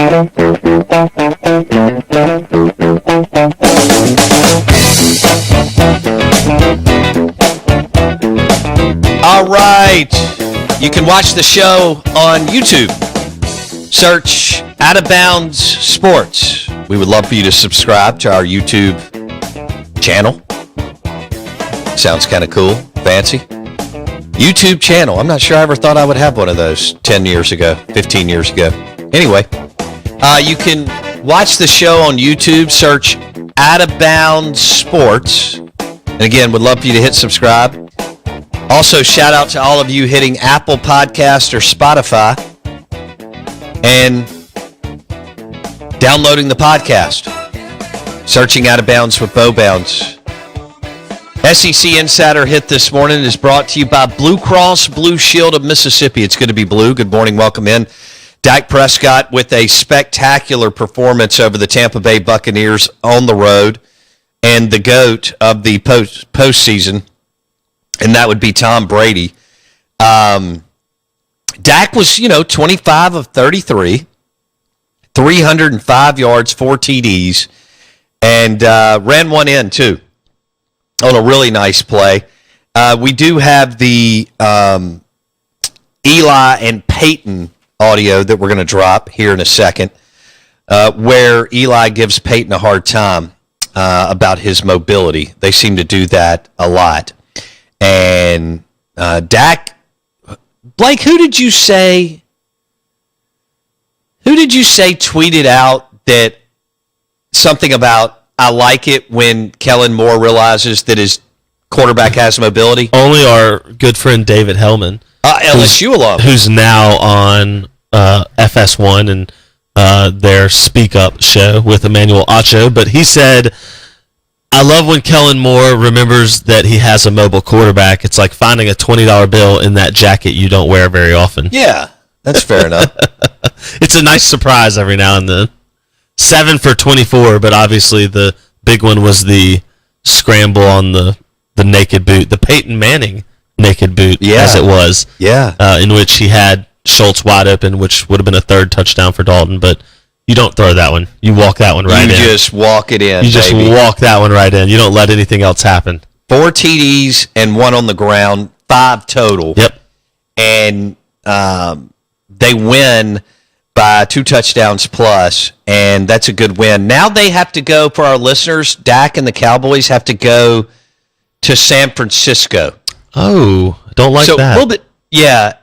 All right. You can watch the show on YouTube. Search Out of Bounds Sports. We would love for you to subscribe to our YouTube channel. Sounds kind of cool. Fancy. YouTube channel. I'm not sure I ever thought I would have one of those 10 years ago, 15 years ago. Anyway, you can watch the show on YouTube. Search Out of Bounds Sports. And again, would love for you to hit subscribe. Also, shout out to all of you hitting Apple Podcast or Spotify and downloading the podcast. Searching Out of Bounds with Bo Bounds. SEC Insider Hit this morning is brought to you by Blue Cross Blue Shield of Mississippi. It's good to be blue. Good morning. Welcome in. Dak Prescott with a spectacular performance over the Tampa Bay Buccaneers on the road, and the GOAT of the postseason, and that would be Tom Brady. Dak was, 25 of 33, 305 yards, 4 TDs, and ran one in, too, on a really nice play. We do have the Eli and Peyton audio that we're going to drop here in a second, where Eli gives Peyton a hard time about his mobility. They seem to do that a lot. And Dak, Blake, who did you say tweeted out that something about, I like it when Kellen Moore realizes that his quarterback has mobility? Only our good friend David Hellman, LSU alum, who's now on FS1 and their Speak Up show with Emmanuel Acho, but he said, I love when Kellen Moore remembers that he has a mobile quarterback. It's like finding a $20 bill in that jacket you don't wear very often. Yeah, that's fair enough. It's a nice surprise every now and then. 7 for 24, but obviously the big one was the scramble on the naked boot, the Peyton Manning naked boot, as it was. Yeah. In which he had Schultz wide open, which would have been a third touchdown for Dalton, but you don't throw that one. You walk that one right in. You just walk it in, You just walk that one right in. You don't let anything else happen. 4 TDs and 1 on the ground, 5 total. Yep. And they win by 2 touchdowns plus, and that's a good win. Now they have to go, for our listeners, Dak and the Cowboys have to go to San Francisco. Oh, don't like that. A little bit, yeah.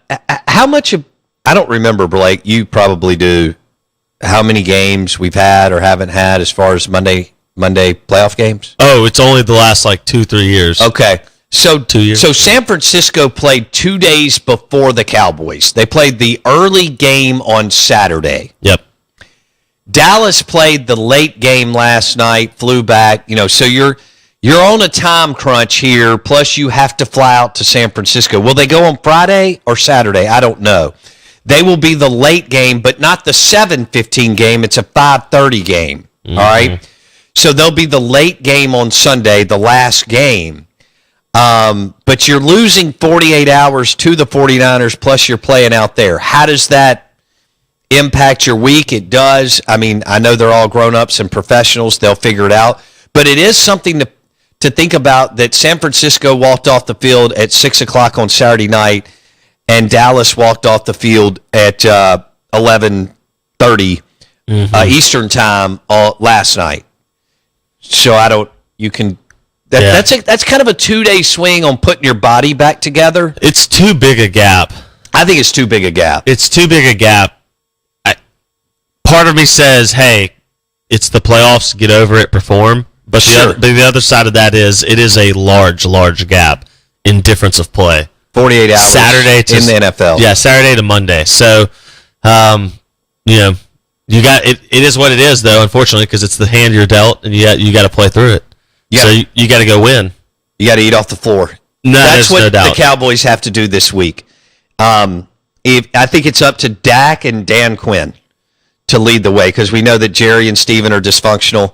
How much of, I don't remember, Blake, you probably do, how many games we've had or haven't had as far as Monday playoff games? Oh, it's only the last 2-3 years. Okay. So 2 years. So San Francisco played 2 days before the Cowboys. They played the early game on Saturday. Yep. Dallas played the late game last night, flew back, so you're on a time crunch here, plus you have to fly out to San Francisco. Will they go on Friday or Saturday? I don't know. They will be the late game, but not the 7:15 game. It's a 5:30 game, all right? So they'll be the late game on Sunday, the last game. But you're losing 48 hours to the 49ers, plus you're playing out there. How does that impact your week? It does. I mean, I know they're all grown-ups and professionals. They'll figure it out. But it is something to think about that San Francisco walked off the field at 6 o'clock on Saturday night, and Dallas walked off the field at 11:30 Eastern time last night. So that's kind of a 2-day swing on putting your body back together. It's too big a gap. I think it's too big a gap. It's too big a gap. Part of me says, hey, it's the playoffs, get over it, perform. But the other side of that is it is a large gap in difference of play. 48 hours Saturday in the NFL. Yeah, Saturday to Monday. So, you got it. It is what it is, though. Unfortunately, because it's the hand you're dealt, and you got to play through it. Yeah. So you got to go win. You got to eat off the floor. That's what the Cowboys have to do this week. I think it's up to Dak and Dan Quinn to lead the way, because we know that Jerry and Steven are dysfunctional.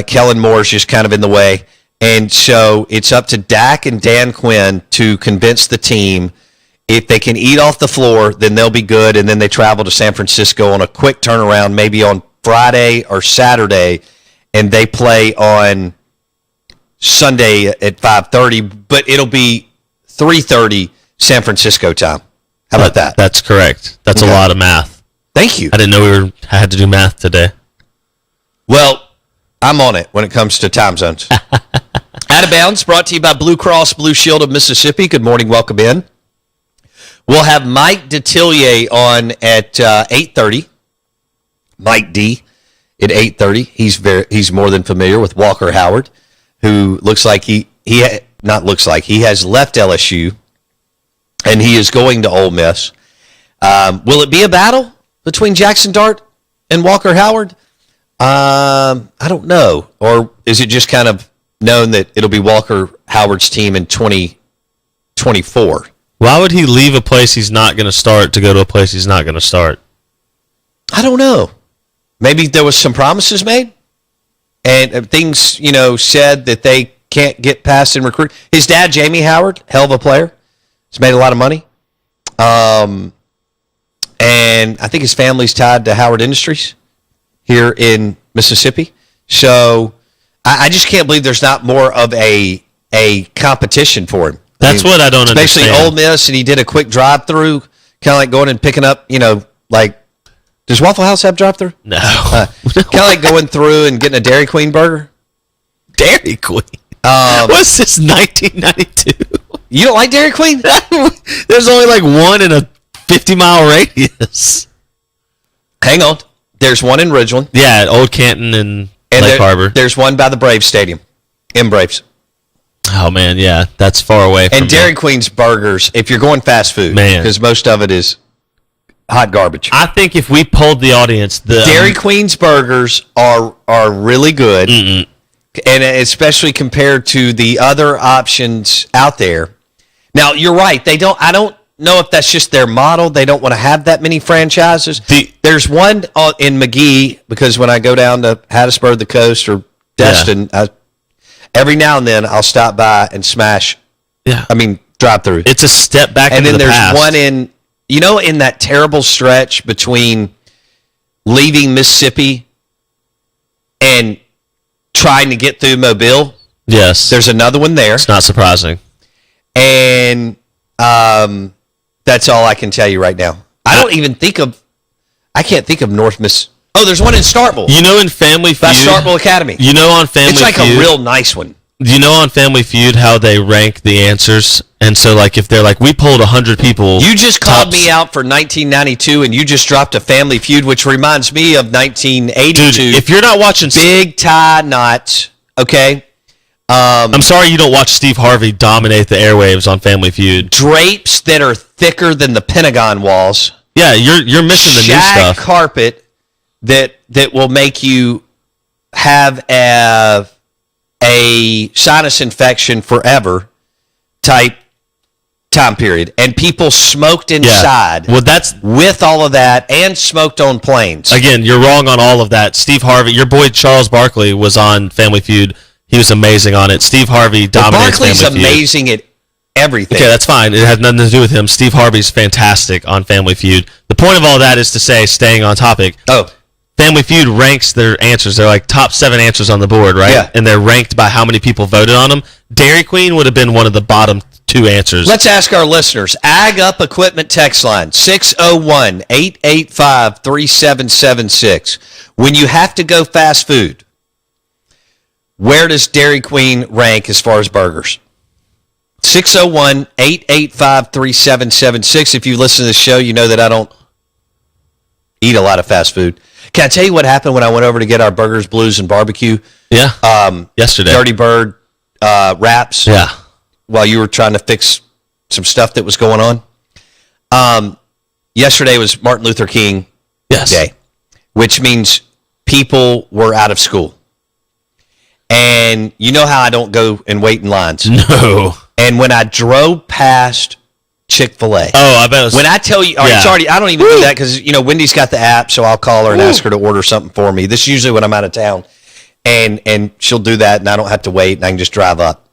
Kellen Moore's just kind of in the way. And so it's up to Dak and Dan Quinn to convince the team If they can eat off the floor, then they'll be good, and then they travel to San Francisco on a quick turnaround, maybe on Friday or Saturday, and they play on Sunday at 5:30, but it'll be 3:30 San Francisco time. How about that? That's correct. That's a lot of math. Thank you. I didn't know I had to do math today. Well, I'm on it when it comes to time zones. Out of Bounds, brought to you by Blue Cross Blue Shield of Mississippi. Good morning. Welcome in. We'll have Mike Detillier on at 8:30. Mike D at 8:30. He's more than familiar with Walker Howard, who looks like he has left LSU, and he is going to Ole Miss. Will it be a battle between Jackson Dart and Walker Howard? I don't know. Or is it just kind of known that it'll be Walker Howard's team in 2024? Why would he leave a place he's not going to start to go to a place he's not going to start? I don't know. Maybe there was some promises made and things, said that they can't get past and recruit. His dad, Jamie Howard, hell of a player. He's made a lot of money. And I think his family's tied to Howard Industries here in Mississippi. So I just can't believe there's not more of a competition for him. That's what I don't especially understand. Ole Miss, and he did a quick drive-through, kind of like going and picking up, does Waffle House have drive-through? No. Kind of like going through and getting a Dairy Queen burger. Dairy Queen? What's this, 1992? You don't like Dairy Queen? There's only like one in a 50-mile radius. Hang on. There's one in Ridgeland. Yeah, at Old Canton and Lake Harbor. There's one by the Braves Stadium. In Braves. Oh, man, yeah. That's far away from And Dairy Queen's burgers, if you're going fast food, because most of it is hot garbage. I think if we polled the audience, Dairy Queen's burgers are really good, and especially compared to the other options out there. Now, you're right. I don't know if that's just their model. They don't want to have that many franchises. There's one in McGee, because when I go down to Hattiesburg, the Coast, or Destin, every now and then I'll stop by and smash. Yeah, drive through. It's a step back. And into then the there's past. one in that terrible stretch between leaving Mississippi and trying to get through Mobile. Yes, there's another one there. It's not surprising. And that's all I can tell you right now. I can't think of North Miss. Oh, there's one in Starkville. In Family Feud. That's Starkville Academy. On Family Feud. It's like a real nice one. On Family Feud how they rank the answers? And so, if they're like, we polled 100 people. You just called me out for 1992, and you just dropped a Family Feud, which reminds me of 1982. Dude, if you're not watching Big Tie Knots, okay? I'm sorry you don't watch Steve Harvey dominate the airwaves on Family Feud. Drapes that are thicker than the Pentagon walls. Yeah, you're missing the new Shag stuff. Carpet that will make you have a sinus infection forever type time period. And people smoked inside. Yeah. Well, that's with all of that, and smoked on planes. Again, you're wrong on all of that. Steve Harvey, your boy Charles Barkley was on Family Feud. He was amazing on it. Steve Harvey dominates Family Feud. Barkley's amazing at everything. Okay, that's fine. It has nothing to do with him. Steve Harvey's fantastic on Family Feud. The point of all that is to say, staying on topic. Oh. Family Feud ranks their answers. They're like top 7 answers on the board, right? Yeah. And they're ranked by how many people voted on them. Dairy Queen would have been one of the bottom 2 answers. Let's ask our listeners. Ag Up Equipment text line, 601-885-3776. When you have to go fast food, where does Dairy Queen rank as far as burgers? 601-885-3776. If you listen to the show, you know that I don't eat a lot of fast food. Can I tell you what happened when I went over to get our burgers, blues, and barbecue? Yeah. Yesterday. Dirty Bird wraps. Yeah. While you were trying to fix some stuff that was going on. Yesterday was Martin Luther King Day, which means people were out of school. And you know how I don't go and wait in lines. No. And when I drove past Chick-fil-A. Oh, I bet it was. When I tell you, it's already, I don't even do that because, Wendy's got the app, so I'll call her and ask her to order something for me. This is usually when I'm out of town. And she'll do that, and I don't have to wait, and I can just drive up.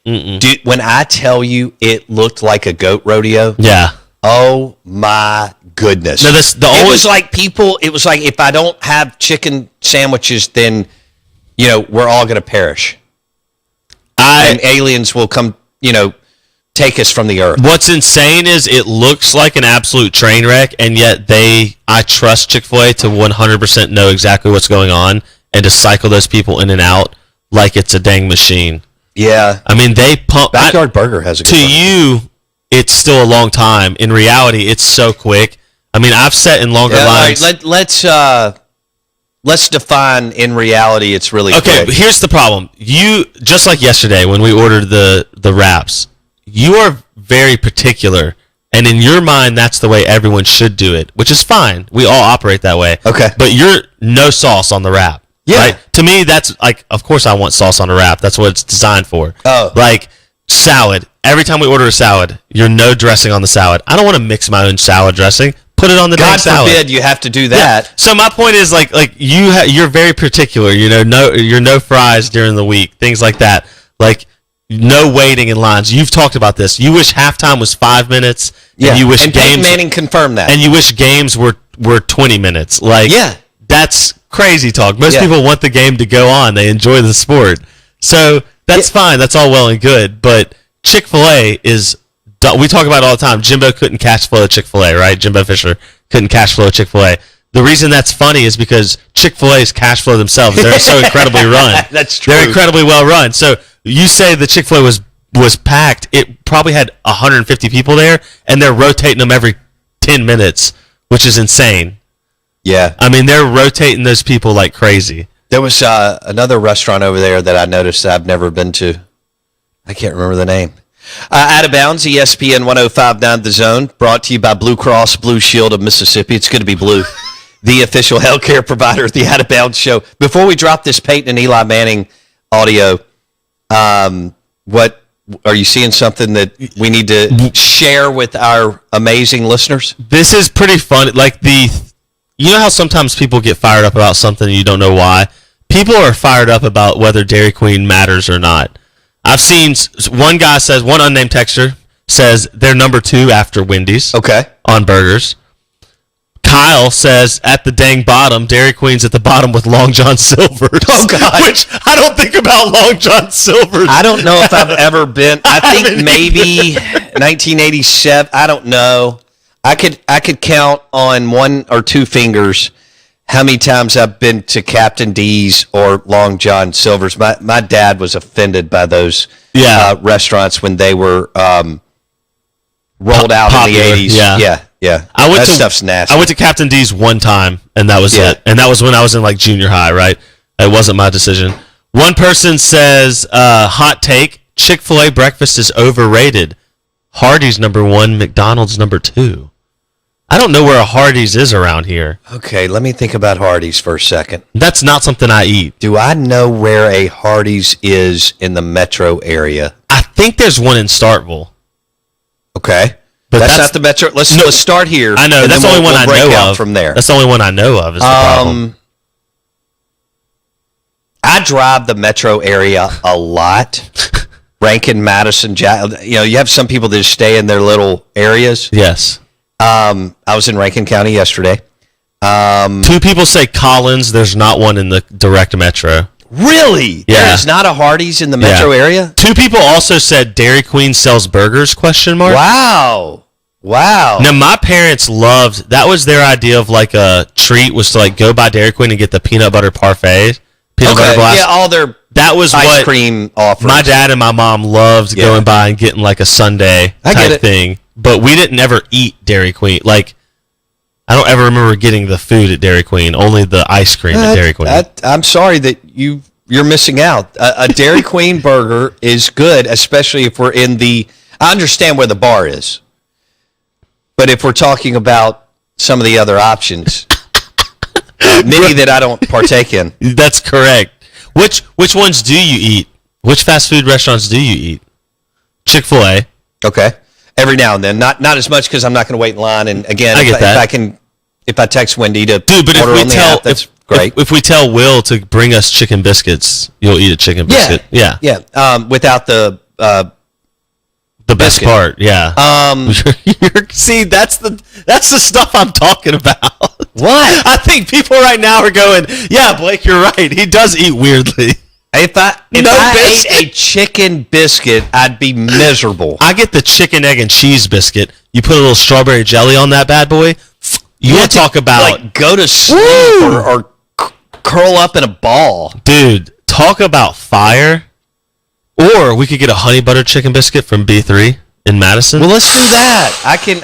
Dude, when I tell you it looked like a goat rodeo. Yeah. Oh my goodness. No, it was like if I don't have chicken sandwiches, then, we're all going to perish. And aliens will come, take us from the earth. What's insane is it looks like an absolute train wreck, and yet I trust Chick-fil-A to 100% know exactly what's going on and to cycle those people in and out like it's a dang machine. Yeah. I mean, they pump. Backyard Burger has a good one. You, it's still a long time. In reality, it's so quick. I mean, I've sat in longer lines. All right, let's define in reality it's really quick. Okay, but here's the problem. You, just like yesterday when we ordered the wraps, you are very particular, and in your mind, that's the way everyone should do it, which is fine. We all operate that way. Okay. But you're no sauce on the wrap. Yeah. Right? To me, that's like, of course I want sauce on a wrap. That's what it's designed for. Oh. Like, salad. Every time we order a salad, you're no dressing on the salad. I don't want to mix my own salad dressing. Put it on the dang salad. God forbid you have to do that. Yeah. So my point is, like you're very particular. You're no fries during the week, things like that. Like, no waiting in lines. You've talked about this. You wish halftime was 5 minutes. Yeah. And you wish and Peyton Manning confirmed that. And you wish games were 20 minutes. Like, yeah. That's crazy talk. Most people want the game to go on. They enjoy the sport. So that's fine. That's all well and good. But Chick-fil-A is, we talk about it all the time. Jimbo couldn't cash flow Chick-fil-A, right? Jimbo Fisher couldn't cash flow Chick-fil-A. The reason that's funny is because Chick-fil-A's cash flow themselves. They're so incredibly run. That's true. They're incredibly well run. So you say the Chick-fil-A was packed. It probably had 150 people there, and they're rotating them every 10 minutes, which is insane. Yeah. I mean, they're rotating those people like crazy. There was another restaurant over there that I noticed that I've never been to. I can't remember the name. Out of Bounds, ESPN 105.9 The Zone, brought to you by Blue Cross Blue Shield of Mississippi. It's going to be blue. The official healthcare provider of the Out of Bounds show. Before we drop this Peyton and Eli Manning audio, what are you seeing something that we need to share with our amazing listeners? This is pretty fun. Like you know how sometimes people get fired up about something and you don't know why? People are fired up about whether Dairy Queen matters or not. I've seen one unnamed texter says they're number 2 after Wendy's. Okay. On burgers. Kyle says at the dang bottom, Dairy Queen's at the bottom with Long John Silver's. Oh, God. Which I don't think about Long John Silver's. I don't know if I've ever been. I think maybe 1987. I don't know. I could count on 1 or 2 fingers how many times I've been to Captain D's or Long John Silver's. My dad was offended by those restaurants when they were rolled out popular, in the 80s. Yeah. That stuff's nasty. I went to Captain D's one time, and that was it. And that was when I was in like junior high, right? It wasn't my decision. One person says, hot take, Chick-fil-A breakfast is overrated. Hardee's number 1, McDonald's number 2. I don't know where a Hardee's is around here. Okay, let me think about Hardee's for a second. That's not something I eat. Do I know where a Hardee's is in the metro area? I think there's one in Starkville. Okay. But that's not the metro. Let's start here. I know. That's the only one I know of. From there. That's the only one I know of is the problem. I drive the metro area a lot. Rankin, Madison, you have some people that just stay in their little areas. Yes. I was in Rankin County yesterday. 2 people say Collins. There's not one in the direct metro. Really? Yeah. There's not a Hardee's in the metro area? 2 people also said Dairy Queen sells burgers, ? Wow. Now, my parents loved, that was their idea of like a treat, was to like go by Dairy Queen and get the peanut butter parfait. Peanut butter blast. Yeah, all their that was ice cream offers. My dad and my mom loved going by and getting like a sundae type thing. But we didn't ever eat Dairy Queen. Like, I don't ever remember getting the food at Dairy Queen, only the ice cream at Dairy Queen. I'm sorry that you're missing out. A Dairy Queen burger is good, especially if we're in the... I understand where the bar is. But if we're talking about some of the other options, many that I don't partake in. That's correct. Which ones do you eat? Which fast food restaurants do you eat? Chick-fil-A. Okay. Every now and then. Not as much because I'm not going to wait in line. And again, if I text Wendy to order on the app, that's great. If we tell Will to bring us chicken biscuits, you'll eat a chicken biscuit. Yeah. Without the the best biscuit. part, yeah. See, that's the stuff I'm talking about. What? I think people right now are going, yeah, Blake, you're right. He does eat weirdly. If I ate a chicken biscuit, I'd be miserable. I get the chicken, egg, and cheese biscuit. You put a little strawberry jelly on that bad boy. You want to talk about like go to sleep or curl up in a ball, dude. Talk about fire. Or we could get a honey butter chicken biscuit from B3 in Madison. Well, let's do that. I can.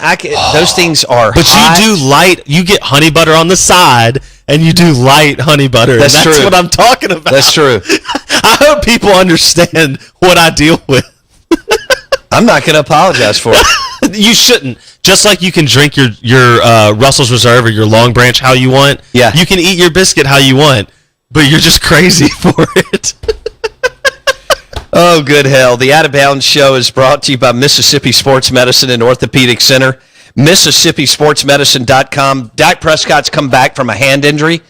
Those things are. But hot. you do light. You get honey butter on the side, and you do light honey butter. That's true. That's what I'm talking about. That's true. I hope people understand what I deal with. I'm not going to apologize for it. You shouldn't. Just like you can drink your Russell's Reserve or your Long Branch how you want. Yeah. You can eat your biscuit how you want, but you're just crazy for it. Oh, good hell. The Out of Bounds Show is brought to you by Mississippi Sports Medicine and Orthopedic Center. MississippiSportsMedicine.com. Dak Prescott's come back from a hand injury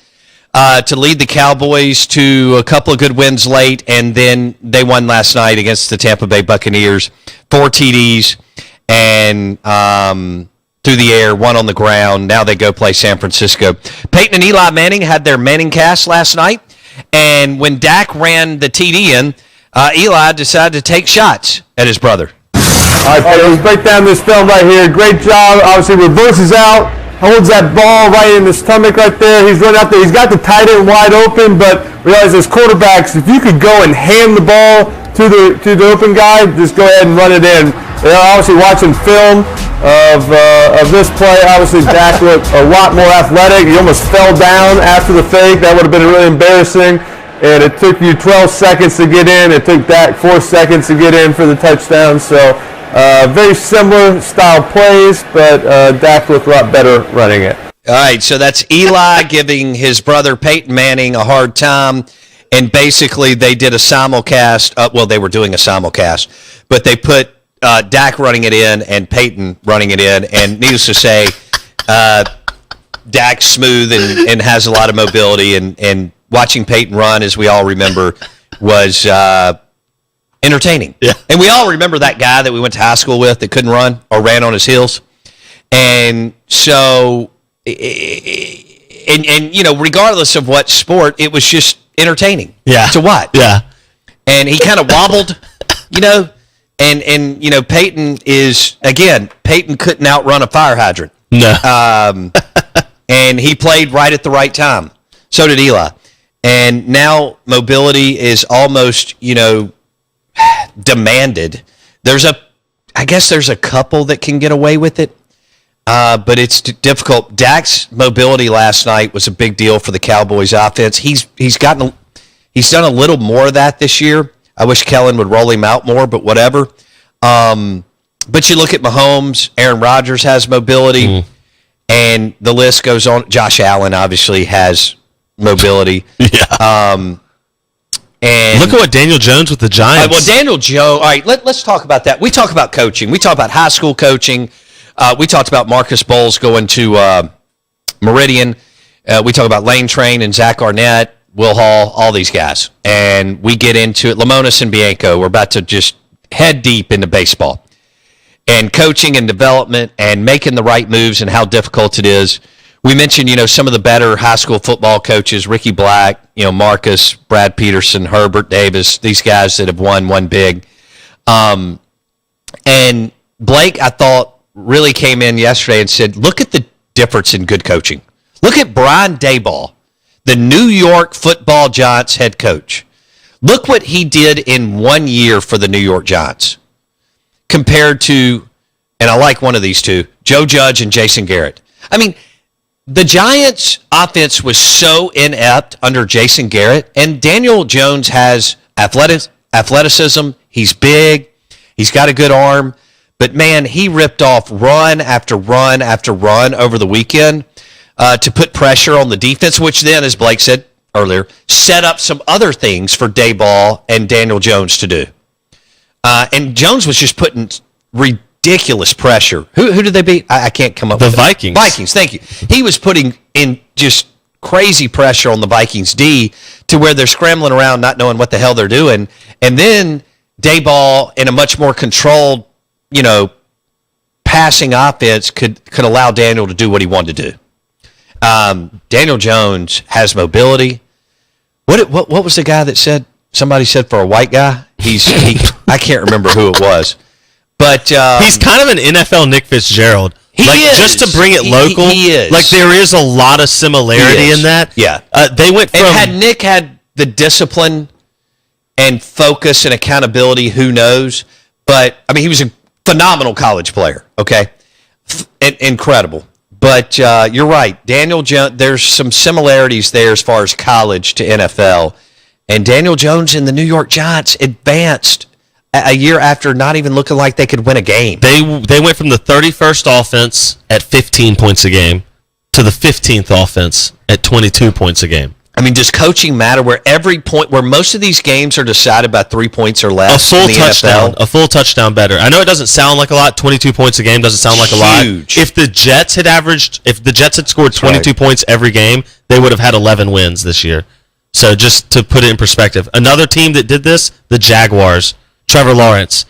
to lead the Cowboys to a couple of good wins late, and then they won last night against the Tampa Bay Buccaneers. 4 TDs and through the air, 1 on the ground. Now they go play San Francisco. Peyton and Eli Manning had their Manning cast last night, and when Dak ran the TD in, Eli decided to take shots at his brother. All right, let's break down this film right here. Great job. Obviously, reverses out, holds that ball right in the stomach right there. He's running out there. He's got the tight end wide open, but realize as quarterbacks, if you could go and hand the ball to the open guy, just go ahead and run it in. They're obviously watching film of this play. Obviously, Dak looked a lot more athletic. He almost fell down after the fake. That would have been really embarrassing. And it took you 12 seconds to get in. It took Dak 4 seconds to get in for the touchdown. So very similar style plays, but Dak looked a lot better running it. All right, so that's Eli giving his brother Peyton Manning a hard time. And basically they did a simulcast. Well, they were doing a simulcast, but they put Dak running it in and Peyton running it in. And needless to say, Dak's smooth and has a lot of mobility, and watching Peyton run, as we all remember, was entertaining. Yeah. And we all remember that guy that we went to high school with that couldn't run or ran on his heels. And so, and you know, regardless of what sport, it was just entertaining to watch. Yeah. And he kind of wobbled, you know, and you know, Peyton couldn't outrun a fire hydrant. No. And he played right at the right time. So did Eli. And now mobility is almost, you know, demanded. I guess there's a couple that can get away with it, but it's difficult. Dak's mobility last night was a big deal for the Cowboys offense. He's done a little more of that this year. I wish Kellen would roll him out more, but whatever. But you look at Mahomes, Aaron Rodgers has mobility, and the list goes on. Josh Allen obviously has mobility. Yeah. And look at what Daniel Jones with the Giants. Well, Daniel Jones. All right, let's talk about that. We talk about coaching. We talk about high school coaching. We talked about Marcus Bowles going to Meridian. We talk about Lane Train and Zach Arnett, Will Hall, all these guys. And we get into it. Lamonis and Bianco, we're about to just head deep into baseball. And coaching and development and making the right moves and how difficult it is. We mentioned, you know, some of the better high school football coaches, Ricky Black, you know, Marcus, Brad Peterson, Herbert Davis, these guys that have won big. And Blake, I thought, really came in yesterday and said, look at the difference in good coaching. Look at Brian Daboll, the New York Football Giants head coach. Look what he did in 1 year for the New York Giants compared to, and I like one of these two, Joe Judge and Jason Garrett. I mean, the Giants' offense was so inept under Jason Garrett, and Daniel Jones has athleticism. He's big. He's got a good arm. But, man, he ripped off run after run after run over the weekend to put pressure on the defense, which then, as Blake said earlier, set up some other things for Daboll and Daniel Jones to do. And Jones was just putting ridiculous pressure. Who did they beat? I can't come up with it. The Vikings. Vikings, thank you. He was putting in just crazy pressure on the Vikings D to where they're scrambling around not knowing what the hell they're doing. And then Dayball in a much more controlled, passing offense could allow Daniel to do what he wanted to do. Daniel Jones has mobility. What was the guy that said? Somebody said for a white guy, I can't remember who it was, but he's kind of an NFL Nick Fitzgerald. He is. Just to bring it local. He is. Like there is a lot of similarity in that. Yeah, they went from. And had Nick had the discipline and focus and accountability, who knows? But I mean, he was a phenomenal college player. Okay, incredible. But you're right, Daniel Jones. There's some similarities there as far as college to NFL. And Daniel Jones and the New York Giants advanced a year after not even looking like they could win a game. They went from the 31st offense at 15 points a game to the 15th offense at 22 points a game. I mean, does coaching matter where most of these games are decided by 3 points or less? A full touchdown better. I know it doesn't sound like a lot. 22 points a game doesn't sound like a lot. If the Jets had scored 22 points every game, they would have had 11 wins this year. So just to put it in perspective, another team that did this, the Jaguars, Trevor Lawrence.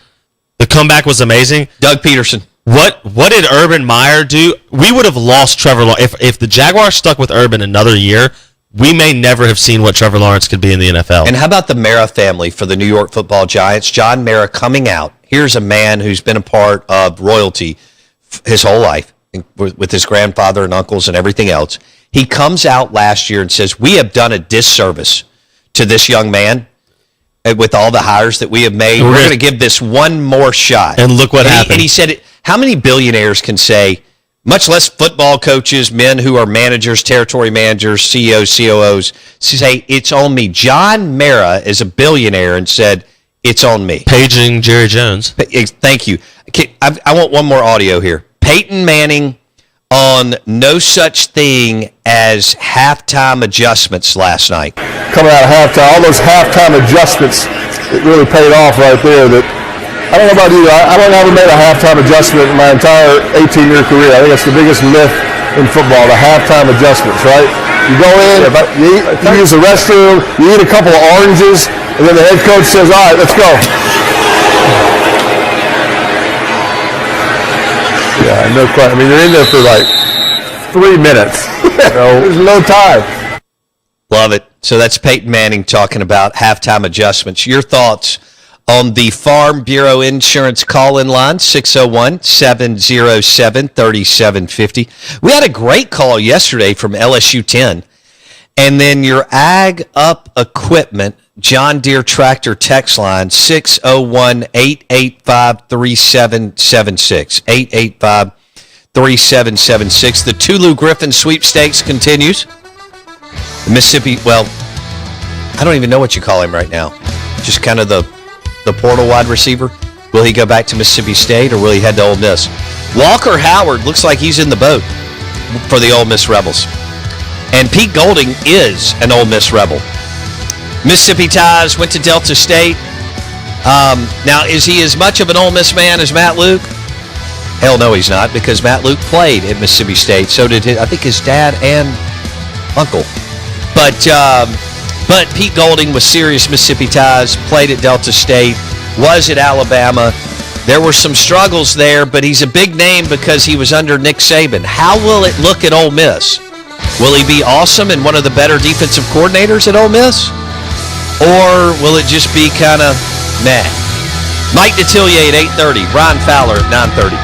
The comeback was amazing. Doug Peterson. What did Urban Meyer do? We would have lost Trevor Lawrence. If the Jaguars stuck with Urban another year, we may never have seen what Trevor Lawrence could be in the NFL. And how about the Mara family for the New York Football Giants? John Mara coming out. Here's a man who's been a part of royalty his whole life with his grandfather and uncles and everything else. He comes out last year and says, we have done a disservice to this young man with all the hires that we have made. We're going to give this one more shot. And look what happened. And he said, how many billionaires can say, much less football coaches, men who are managers, territory managers, CEOs, COOs, say, it's on me. John Mara is a billionaire and said, it's on me. Paging Jerry Jones. Thank you. I want one more audio here. Peyton Manning on no such thing as halftime adjustments last night. Coming out of halftime, all those halftime adjustments, it really paid off right there. That I don't know about you, I don't ever made a halftime adjustment in my entire 18-year career. I think that's the biggest myth in football, the halftime adjustments, right? You go in, you use the restroom, you eat a couple of oranges, and then the head coach says, all right, let's go. Yeah, no question. I mean, you're in there for like 3 minutes. There's no time. Love it. So that's Peyton Manning talking about halftime adjustments. Your thoughts on the Farm Bureau Insurance call-in line, 601-707-3750. We had a great call yesterday from LSU 10. And then your Ag Up Equipment John Deere Tractor text line, 601-885-3776. 885-3776. The Tulu Griffin sweepstakes continues. The Mississippi, well, I don't even know what you call him right now. Just kind of the portal wide receiver. Will he go back to Mississippi State or will he head to Ole Miss? Walker Howard looks like he's in the boat for the Ole Miss Rebels. And Pete Golding is an Ole Miss Rebel. Mississippi ties, went to Delta State. Now, is he as much of an Ole Miss man as Matt Luke? Hell no, he's not, because Matt Luke played at Mississippi State. So did I think his dad and uncle. But Pete Golding with serious Mississippi ties, played at Delta State, was at Alabama. There were some struggles there, but he's a big name because he was under Nick Saban. How will it look at Ole Miss? Will he be awesome and one of the better defensive coordinators at Ole Miss? Or will it just be kind of meh? Mike Detillier at 8:30, Brian Fowler at 9:30.